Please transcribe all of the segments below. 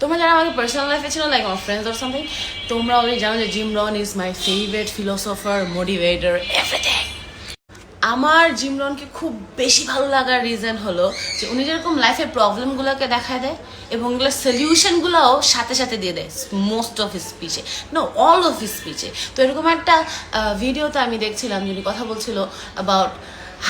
তোমরা যারা আমাকে পার্সোনাল লাইফে ছিল লাইক আমার ফ্রেন্ডস অর সামথিং, তোমরা অলরেডি জানো যে Jim Rohn is my favourite philosopher, motivator, everything. আমার জিম রনকে খুব বেশি ভালো লাগার রিজন হলো যে উনি যেরকম লাইফের প্রবলেমগুলোকে দেখায় দেয় এবং ওগুলোর সলিউশনগুলোও সাথে সাথে দিয়ে দেয় মোস্ট অফ হিস স্পিচে, নো অল অফ হিস স্পিচে। তো এরকম একটা ভিডিওতে আমি দেখছিলাম যিনি কথা বলছিল অ্যাবাউট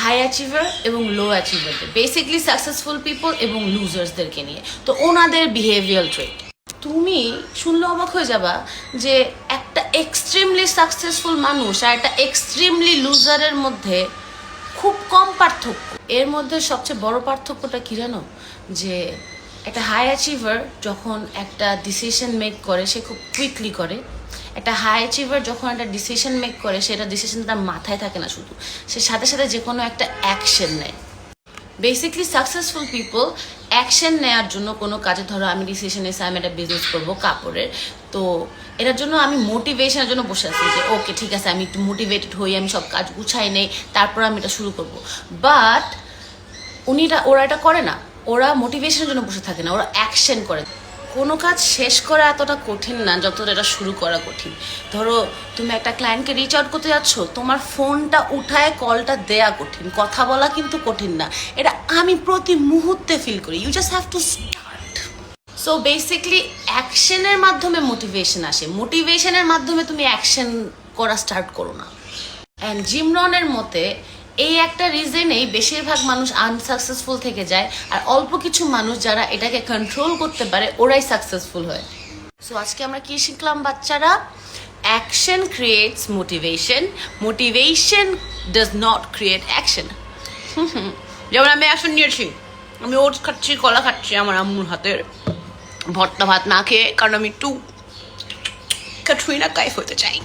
হাই অ্যাচিভার এবং লো অ্যাচিভারদের, বেসিকলি সাকসেসফুল পিপল এবং লুজার্সদেরকে নিয়ে, তো ওনাদের বিহেভিয়ার ট্রেট। তুমি শুনলে অবাক হয়ে যাবা যে একটা এক্সট্রিমলি সাকসেসফুল মানুষ আর একটা এক্সট্রিমলি লুজারের মধ্যে খুব কম পার্থক্য। এর মধ্যে সবচেয়ে বড় পার্থক্যটা কী জানো? যে একটা হাই অ্যাচিভার যখন একটা ডিসিশন মেক করে সে খুব কুইকলি করে। একটা হাই অ্যাচিভার যখন একটা ডিসিশন মেক করে সেটা ডিসিশন তার মাথায় থাকে না শুধু, সে সাথে সাথে যে কোনো একটা অ্যাকশন নেয়। বেসিকলি সাকসেসফুল পিপল অ্যাকশন নেওয়ার জন্য কোনো কাজে, ধরো আমি ডিসিশন এসে আমি একটা বিজনেস করবো কাপড়ের, তো এটার জন্য আমি মোটিভেশনের জন্য বসে আছি যে ওকে ঠিক আছে আমি একটু মোটিভেটেড হই, আমি সব কাজ গুছাই নেই, তারপর আমি এটা শুরু করব। বাট ওরা এটা করে না, ওরা মোটিভেশনের জন্য বসে থাকে না, ওরা অ্যাকশন করে। কোনো কাজ শেষ করা এতটা কঠিন না যতটা এটা শুরু করা কঠিন। ধরো তুমি একটা ক্লায়েন্টকে রিচ আউট করতে যাচ্ছ, তোমার ফোনটা উঠায় কলটা দেয়া কঠিন, কথা বলা কিন্তু কঠিন না। এটা আমি প্রতি মুহূর্তে ফিল করি। You just have to start. So basically অ্যাকশনের মাধ্যমে মোটিভেশন আসে, মোটিভেশনের মাধ্যমে তুমি অ্যাকশন করা স্টার্ট করো না। অ্যান্ড জিম রনের মতে এই একটা রিজনেই বেশিরভাগ মানুষ আনসাকসেসফুল থেকে যায়, আর অল্প কিছু মানুষ যারা এটাকে কন্ট্রোল করতে পারে ওরাই সাকসেসফুল হয়। সো আজকে আমরা কি শিখলাম বাচ্চারা? Action creates motivation, motivation does not create action. যেমন আমি অ্যাকশন নিয়েছি, আমি ওটস খাচ্ছি, কলা খাচ্ছি আমার আম্মুর হাতের ভর্তা ভাত না খেয়ে, কারণ আমি একটু ক্যাটরিনা কাইফ হতে চাই।